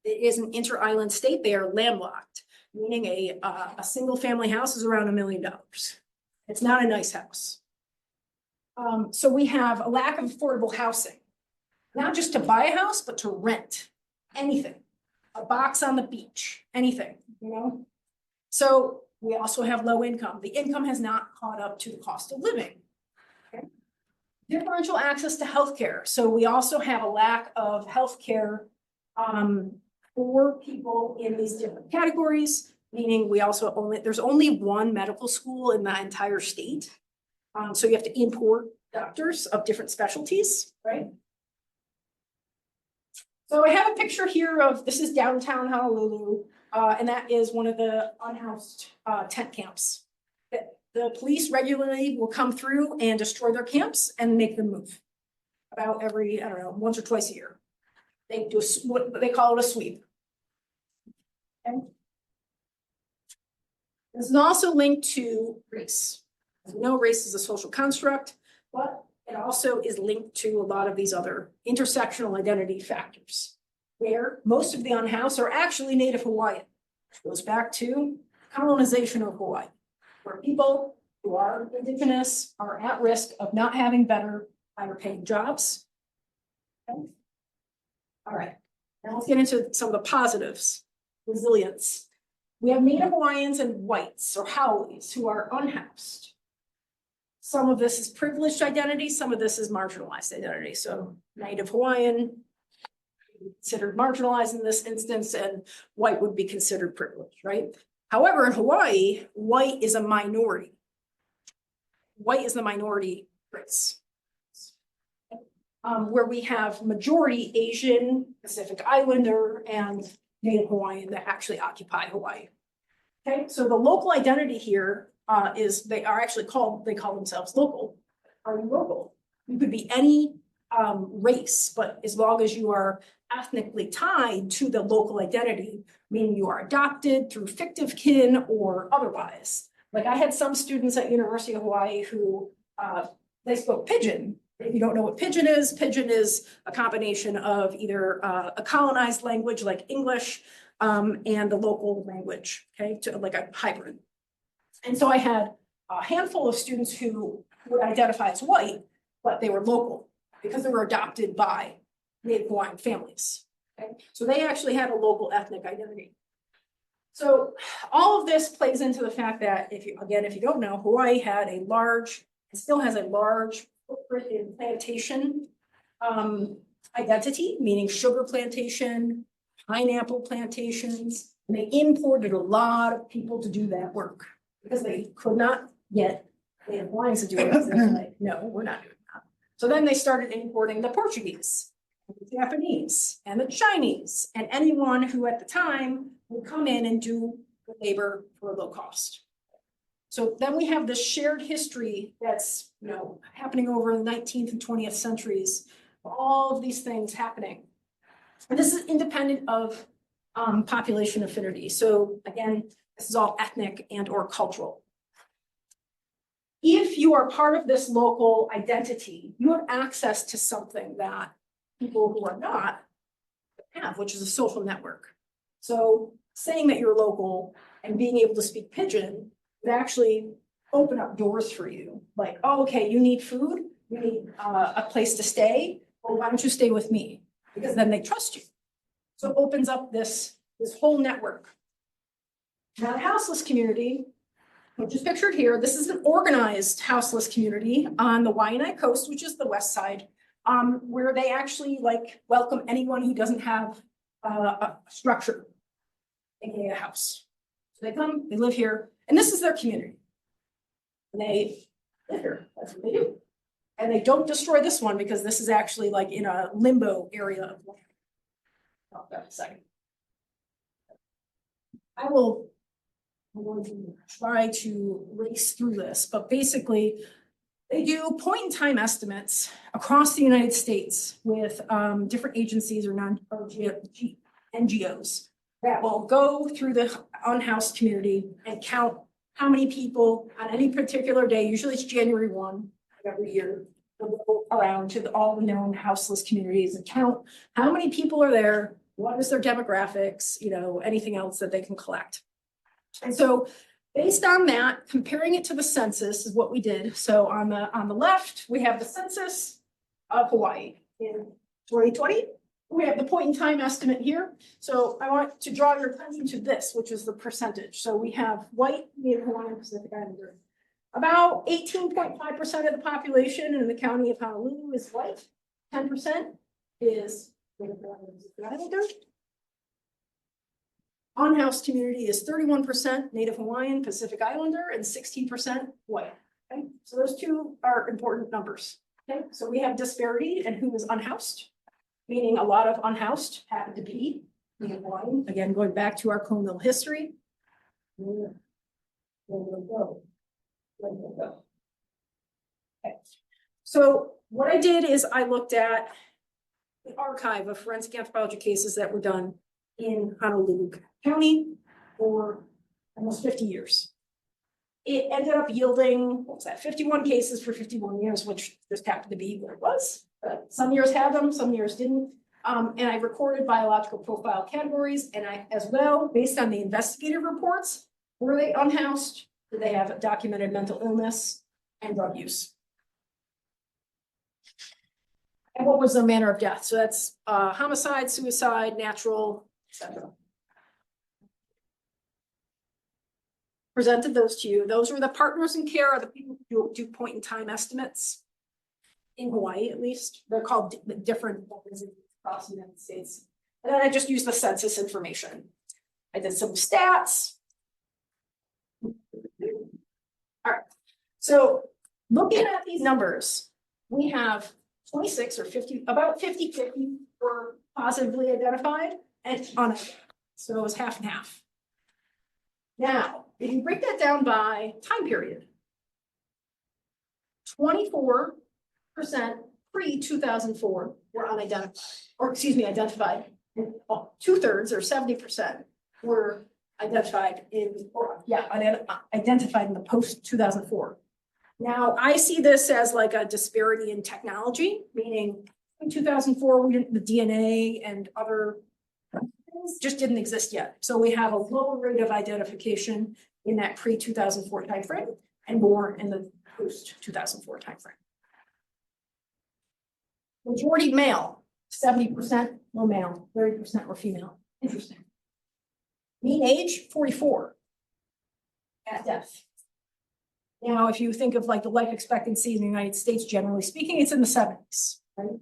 It is an inter-island state. They are landlocked, meaning a single family house is around $1 million. It's not a nice house. So we have a lack of affordable housing, not just to buy a house, but to rent anything, a box on the beach, anything, you know? So we also have low income. The income has not caught up to the cost of living. Okay. Differential access to healthcare. So we also have a lack of healthcare for people in these different categories, meaning we also there's only one medical school in the entire state. So you have to import doctors of different specialties, right? So I have a picture here of, this is downtown Honolulu. and that is one of the unhoused tent camps. The police regularly will come through and destroy their camps and make them move. About every, I don't know, once or twice a year. They do what they call it a sweep. Okay. This is also linked to race. As we know, race is a social construct, but it also is linked to a lot of these other intersectional identity factors, where most of the unhoused are actually Native Hawaiian, which goes back to colonization of Hawaii, where people who are indigenous are at risk of not having better, higher paying jobs. Okay. All right, now let's get into some of the positives. Resilience. We have Native Hawaiians and whites or haoles who are unhoused. Some of this is privileged identity, some of this is marginalized identity. So Native Hawaiian considered marginalized in this instance, and white would be considered privileged, right? However, in Hawaii, white is a minority. White is the minority race. Where we have majority Asian, Pacific Islander, and Native Hawaiian that actually occupy Hawaii. Okay, so the local identity here is they call themselves local. Are you local? You could be any race, but as long as you are ethnically tied to the local identity, meaning you are adopted through fictive kin or otherwise. Like I had some students at University of Hawaii who they spoke Pidgin. If you don't know what Pidgin is a combination of either a colonized language like English and the local language, okay, to like a hybrid. And so I had a handful of students who would identify as white, but they were local because they were adopted by Native Hawaiian families. Okay? So they actually had a local ethnic identity. So all of this plays into the fact that if you don't know, Hawaii had a large, it still has a large footprint in plantation identity, meaning sugar plantation, pineapple plantations, and they imported a lot of people to do that work because they could not get Native Hawaiians to do it. So they're like, no, we're not doing that. So then they started importing the Portuguese, the Japanese, and the Chinese, and anyone who at the time would come in and do the labor for low cost. So then we have this shared history that's happening over the 19th and 20th centuries, all of these things happening. And this is independent of population affinity. So again, this is all ethnic and or cultural. If you are part of this local identity, you have access to something that people who are not have, which is a social network. So saying that you're local and being able to speak Pidgin would actually open up doors for you. Like, oh, okay, you need food, you need a place to stay. Well, why don't you stay with me? Because then they trust you. So it opens up this whole network. Now, the houseless community, which is pictured here, this is an organized houseless community on the Waianae coast, which is the west side, where they actually welcome anyone who doesn't have a structure, aka a house. So they come, they live here, and this is their community. And they live here, that's what they do. And they don't destroy this one because this is actually in a limbo area of land. Oh, that a second. I'm going to try to race through this, but basically they do point in time estimates across the United States with different agencies or NGOs that will go through the unhoused community and count how many people on any particular day, usually it's January 1 every year, they'll go around to all the known houseless communities and count how many people are there, what is their demographics, anything else that they can collect. And so based on that, comparing it to the census is what we did. So on the left, we have the census of Hawaii in 2020. We have the point in time estimate here. So I want to draw your attention to this, which is the percentage. So we have white, Native Hawaiian, Pacific Islander. About 18.5% of the population in the county of Honolulu is white. 10% is Native Hawaiian, Pacific Islander. Unhoused community is 31% Native Hawaiian, Pacific Islander, and 16% white. Okay, so those two are important numbers. Okay, so we have disparity in who is unhoused, meaning a lot of unhoused happen to be Again, going back to our colonial history. Okay. So what I did is I looked at the archive of forensic anthropology cases that were done in Honolulu County for almost 50 years. It ended up yielding, what was that, 51 cases for 51 years, which just happened to be what it was. But some years had them, some years didn't. And I recorded biological profile categories, and I, as well, based on the investigative reports, were they unhoused? Did they have documented mental illness and drug use? And what was their manner of death? So that's homicide, suicide, natural, etc. Presented those to you. Those were the partners in care, or the people who do point in time estimates in Hawaii, at least. They're called different across the United States. And then I just used the census information. I did some stats. All right. So looking at these numbers, we have 26 or 50, about 50-50 were positively identified and unidentified. So it was half and half. Now, if you break that down by time period, 24% pre-2004 were unidentified, or excuse me, identified. And 2/3 or 70% were identified in, or yeah, identified in the post-2004. Now, I see this as like a disparity in technology, meaning in 2004, the DNA and other things just didn't exist yet. So we have a lower rate of identification in that pre-2004 timeframe and more in the post-2004 timeframe. Majority male, 70% were male, 30% were female. Interesting. Mean age, 44 at death. Now, if you think of like the life expectancy in the United States, generally speaking, it's in the 70s, right?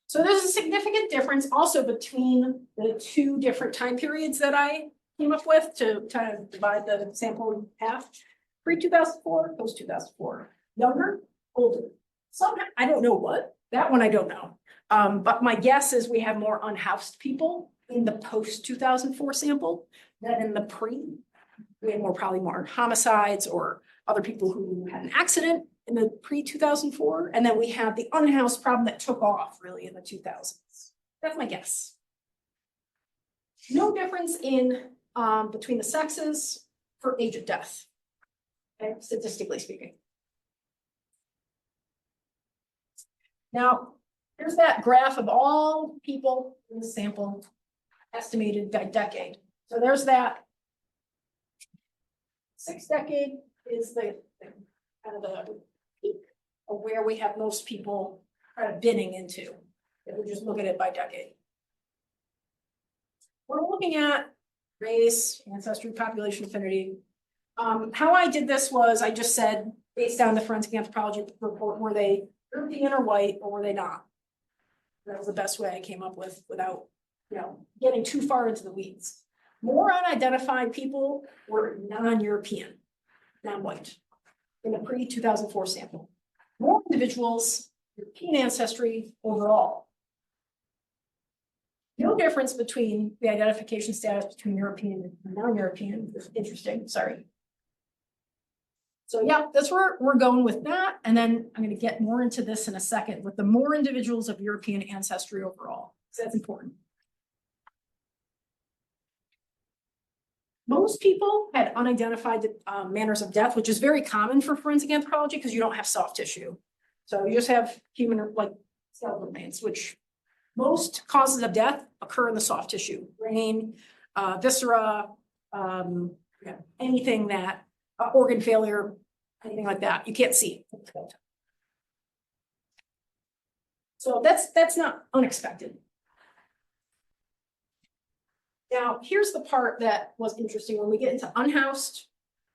So there's a significant difference also between the two different time periods that I came up with to kind of divide the sample in half. Pre-2004, post-2004. Younger, older. Some, I don't know what. That one I don't know. But my guess is we have more unhoused people in the post-2004 sample than in the pre. We had probably more homicides or other people who had an accident in the pre-2004. And then we have the unhoused problem that took off really in the 2000s. That's my guess. No difference in between the sexes for age of death, okay, statistically speaking. Now, here's that graph of all people in the sample estimated by decade. So there's that. 6th decade is the kind of the peak of where we have most people kind of binning into, if we just look at it by decade. We're looking at race, ancestry, population affinity. How I did this was I just said, based on the forensic anthropology report, were they European or white, or were they not? That was the best way I came up with without, getting too far into the weeds. More unidentified people were non-European, non-white, in the pre-2004 sample. More individuals, European ancestry overall. No difference between the identification status between European and non-European. Interesting, sorry. So yeah, that's where we're going with that. And then I'm going to get more into this in a second with the more individuals of European ancestry overall. So that's important. Most people had unidentified manners of death, which is very common for forensic anthropology because you don't have soft tissue. So you just have human, like skeletal remains, which most causes of death occur in the soft tissue, brain, viscera, anything that, organ failure, anything like that, you can't see. So that's not unexpected. Now, here's the part that was interesting when we get into unhoused,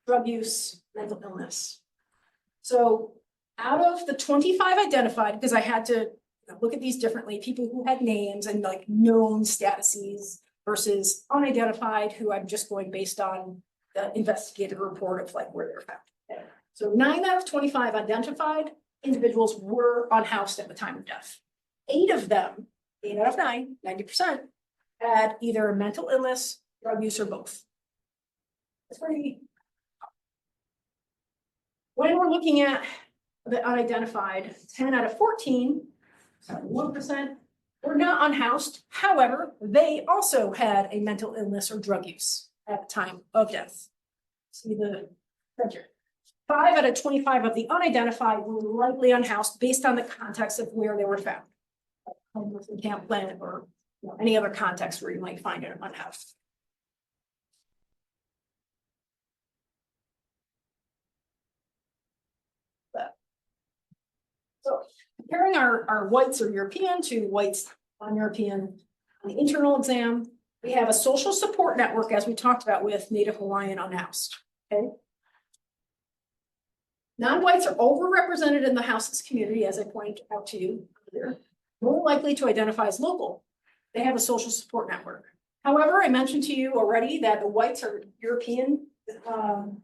drug use, mental illness. So out of the 25 identified, because I had to look at these differently, people who had names and like known statuses versus unidentified, who I'm just going based on the investigative report of like where they're found. So 9 out of 25 identified individuals were unhoused at the time of death. 8 of them 8 out of 9, 90%, had either mental illness, drug use, or both. That's pretty. When we're looking at the unidentified, 10 out of 14, 1%, were not unhoused. However, they also had a mental illness or drug use at the time of death. See the picture. 5 out of 25 of the unidentified were likely unhoused based on the context of where they were found. Homeless encampment or any other context where you might find it unhoused. So comparing our whites or European to whites non-European on the internal exam, we have a social support network, as we talked about, with Native Hawaiian unhoused. Okay. Non-whites are overrepresented in the houseless community, as I pointed out to you earlier, more likely to identify as local. They have a social support network. However, I mentioned to you already that the whites are European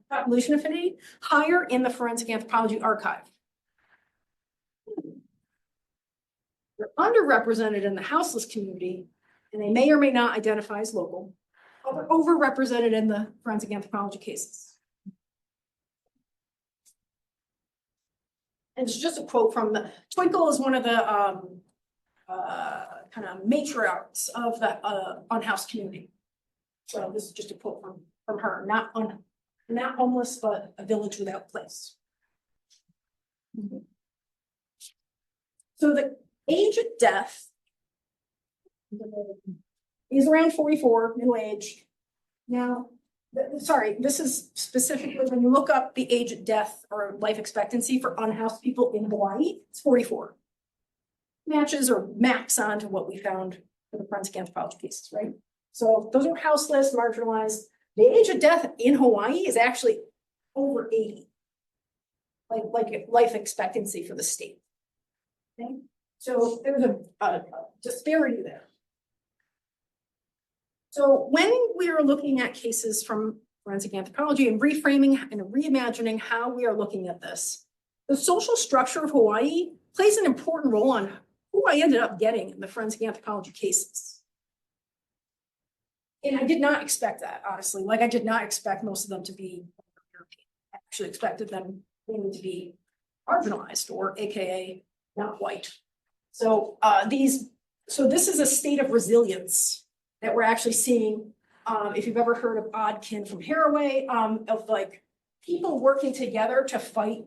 population affinity, higher in the forensic anthropology archive. They're underrepresented in the houseless community, and they may or may not identify as local, but they're overrepresented in the forensic anthropology cases. And it's just a quote from the Twinkle is one of the kind of matriarchs of the unhoused community. So this is just a quote from her, not homeless, but a village without place. So the age of death is around 44, middle age. Now, sorry, this is specifically when you look up the age of death or life expectancy for unhoused people in Hawaii, it's 44. Matches or maps onto what we found for the forensic anthropology cases, right? So those are houseless, marginalized. The age of death in Hawaii is actually over 80, like life expectancy for the state. Okay, so there's a disparity there. So when we are looking at cases from forensic anthropology and reframing and reimagining how we are looking at this, the social structure of Hawaii plays an important role on who I ended up getting in the forensic anthropology cases. And I did not expect that, honestly. Like, I did not expect most of them to be European. I actually expected them to be marginalized, or AKA not white. So this is a state of resilience that we're actually seeing. If you've ever heard of Odkin from Haraway, of like people working together to fight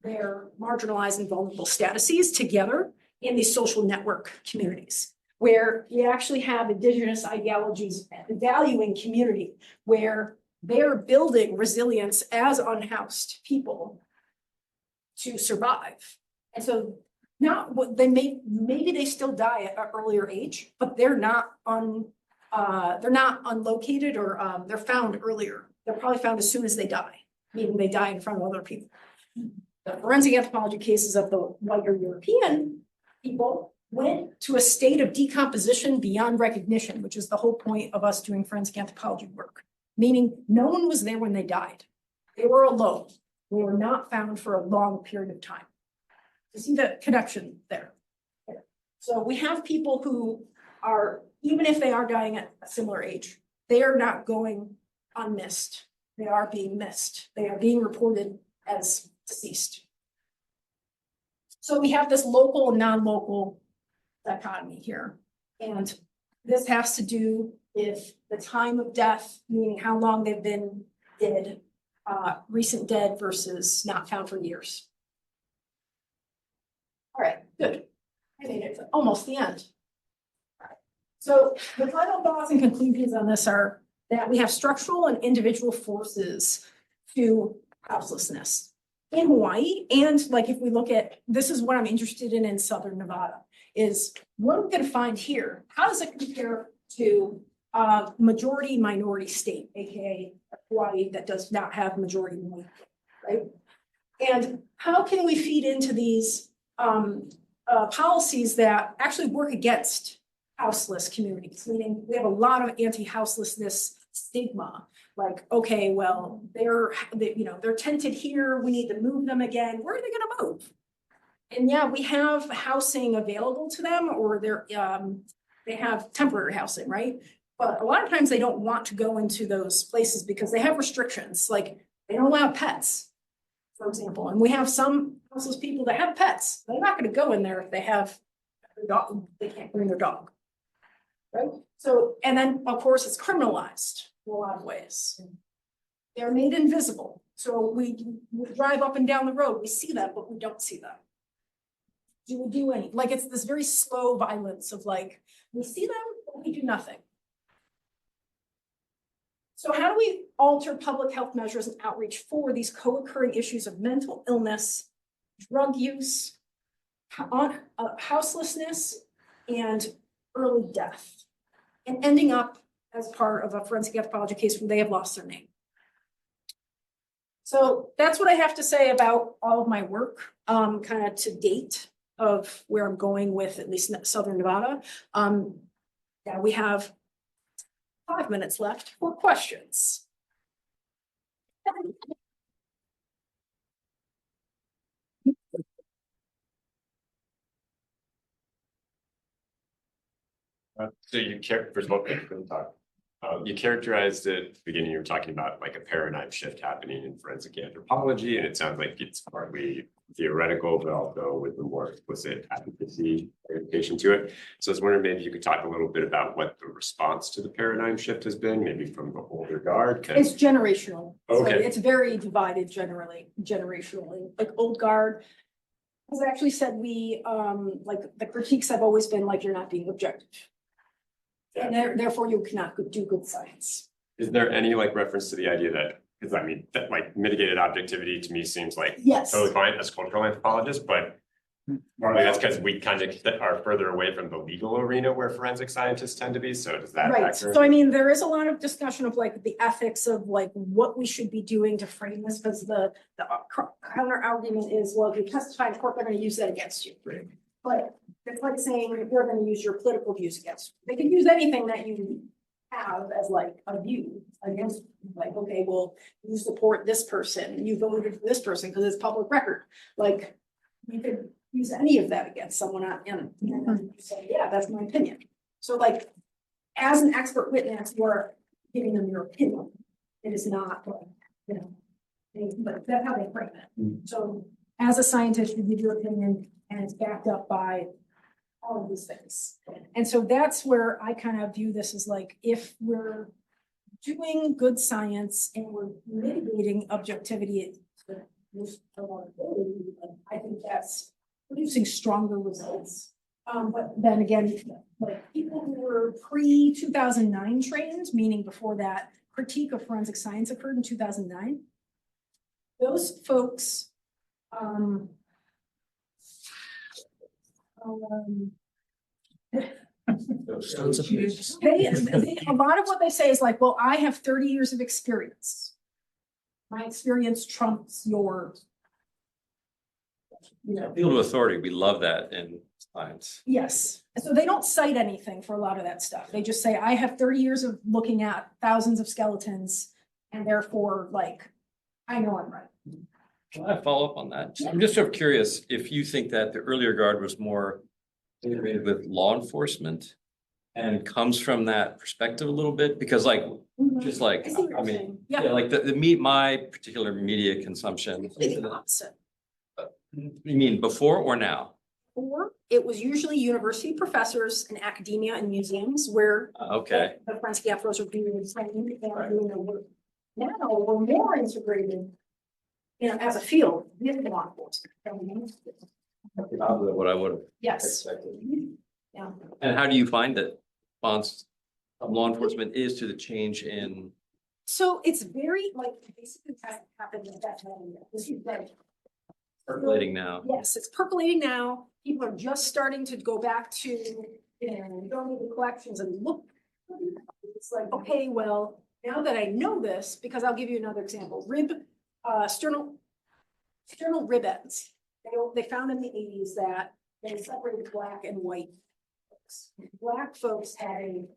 their marginalized and vulnerable statuses together in these social network communities, where you actually have indigenous ideologies valuing community, where they're building resilience as unhoused people to survive. And so maybe they still die at an earlier age, but they're not unlocated, or they're found earlier. They're probably found as soon as they die, meaning they die in front of other people. The forensic anthropology cases of the whiter European people went to a state of decomposition beyond recognition, which is the whole point of us doing forensic anthropology work, meaning no one was there when they died. They were alone. They were not found for a long period of time. You see the connection there. So we have people who are, even if they are dying at a similar age, they are not going unmissed. They are being missed. They are being reported as deceased. So we have this local and non-local dichotomy here. And this has to do with the time of death, meaning how long they've been dead, recent dead versus not found for years. All right, good. I made it to almost the end. All right. So the final thoughts and conclusions on this are that we have structural and individual forces to houselessness in Hawaii. And like, if we look at, this is what I'm interested in Southern Nevada, is what are we going to find here? How does it compare to majority minority state, AKA Hawaii, that does not have majority minority, right? And how can we feed into these policies that actually work against houseless communities? Meaning we have a lot of anti-houselessness stigma. Like, okay, well, they're tented here. We need to move them again. Where are they going to move? And yeah, we have housing available to them, or they have temporary housing, right? But a lot of times they don't want to go into those places because they have restrictions, like they don't allow pets, for example. And we have some houseless people that have pets. They're not gonna go in there if they have a dog, they can't bring their dog. Right? So, and then, of course, it's criminalized in a lot of ways. They're made invisible. So we drive up and down the road, we see them, but we don't see them. Do we do any, like, it's this very slow violence of like, we see them, but we do nothing. So how do we alter public health measures and outreach for these co-occurring issues of mental illness, drug use, houselessness, and early death, and ending up as part of a forensic anthropology case where they have lost their name? So that's what I have to say about all of my work, kind of to date of where I'm going with at least Southern Nevada. Yeah, we have 5 minutes left for questions. So first of all, thank you for the talk. You characterized it at the beginning, you were talking about like a paradigm shift happening in forensic anthropology, and it sounds like it's partly theoretical, but also with a more explicit advocacy orientation to it. So I was wondering maybe you could talk a little bit about what the response to the paradigm shift has been, maybe from the older guard. It's generational. Okay. So it's very divided generationally. Like old guard has actually said like the critiques have always been like, you're not being objective. And therefore you cannot do good science. Is there any like reference to the idea that, because I mean, that like mitigated objectivity to me seems like Yes. totally fine as cultural anthropologists, but partly that's because we kind of are further away from the legal arena where forensic scientists tend to be. So does that Right. factor in? So I mean, there is a lot of discussion of like the ethics of like what we should be doing to frame this, because the counter argument is, well, if you testify in court, they're going to use that against you. Right. But it's like saying they're going to use your political views against you. They can use anything that you have as like a view against, like, okay, well, you support this person, you voted for this person because it's public record. Like, you could use any of that against someone and you say, yeah, that's my opinion. So like, as an expert witness, you're giving them your opinion. It is not like, you know, but that's how they frame it. So as a scientist, you give your opinion and it's backed up by all of these things. And so that's where I kind of view this as like, if we're doing good science and we're mitigating objectivity, I think that's producing stronger results. But then again, like people who were pre-2009 trained, meaning before that critique of forensic science occurred in 2009, those folks, Stones of years. a lot of what they say is like, well, I have 30 years of experience. My experience trumps yours. You know. Field of authority, we love that in science. Yes, so they don't cite anything for a lot of that stuff. They just say, I have 30 years of looking at thousands of skeletons, and therefore, like, I know I'm right. Can I follow up on that? I'm just sort of curious if you think that the earlier guard was more integrated with law enforcement and comes from that perspective a little bit, because like, just like, I see what I you're mean, saying. yeah, Yeah, like my particular media consumption. completely opposite. You mean before or now? Or it was usually university professors and academia and museums where Okay, the forensic anthropologists are doing training and doing their work. Now we're more integrated, you know, as a field with law enforcement. what I would have Yes, expected. yeah. And how do you find that response of law enforcement is to the change in? So it's very like basically hasn't happened in that many years. This is like Percolating now? yes, it's percolating now. People are just starting to go back to, you know, go into the collections and look. It's like, okay, well, now that I know this, because I'll give you another example, sternal rib ends. They found in the 80s that they separated black and white folks. Black folks had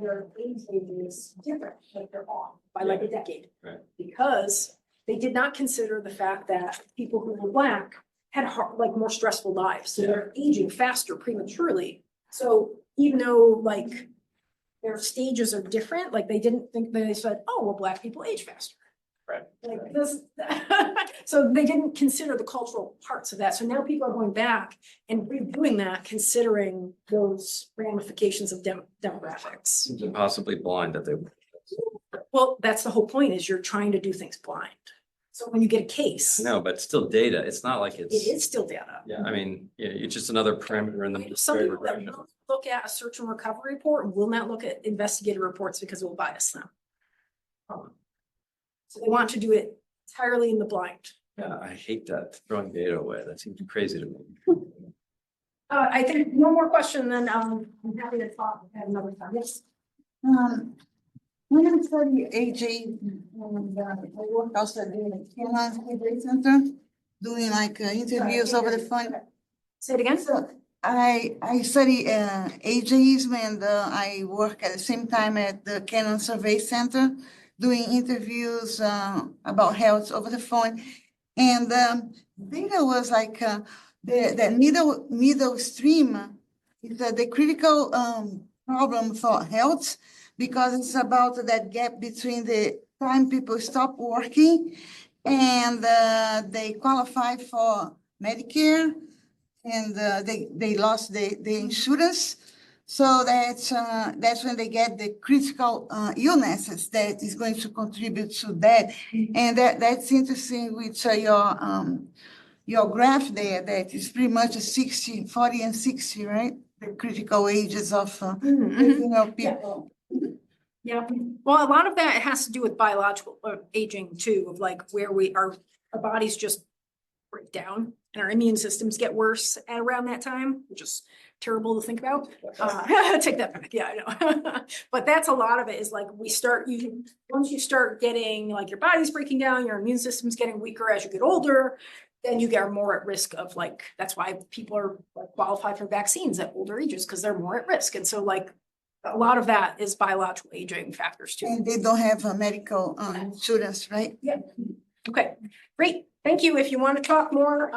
their age ranges different, like they're off by like a decade. Right. Because they did not consider the fact that people who were black had like more stressful lives, so they're aging faster prematurely. So even though like their stages are different, like they didn't think, they said, oh, well, Black people age faster. Right. Like this, so they didn't consider the cultural parts of that. So now people are going back and redoing that, considering those ramifications of demographics. Possibly blind that they. Well, that's the whole point, is you're trying to do things blind. So when you get a case, No, but still data. It's not like it it's. is still data. Yeah, I mean, yeah, it's just another parameter in the. Some people that will look at a search and recovery report and will not look at investigative reports because it will bias them. So they want to do it entirely in the blind. Yeah, I hate that, throwing data away. That seems crazy to me. I think one more question, then I'm happy to talk at another time. Yes. When I study AJ, and I work also at the AJ Center, doing like interviews over the phone. Say it again. So I study ageism, and I work at the same time at the Cannon Survey Center, doing interviews about health over the phone. And data was like the middle stream is the critical problem for health, because it's about that gap between the time people stop working and they qualify for Medicare, and they lost the insurance. So that's when they get the critical illnesses that is going to contribute to that. And that's interesting with your graph there, that is pretty much a 60, 40 and 60, right? The critical ages of people. Yeah, well, a lot of that has to do with biological aging too, of like where our bodies just break down and our immune systems get worse at around that time, which is terrible to think about. Take that back, yeah, I know. But that's a lot of it, is like once you start getting like your body's breaking down, your immune system's getting weaker as you get older, then you get more at risk of like, that's why people are like qualified for vaccines at older ages, because they're more at risk. And so like a lot of that is biological aging factors too. And they don't have a medical insurance, right? Yeah. Okay, great. Thank you. If you want to talk more,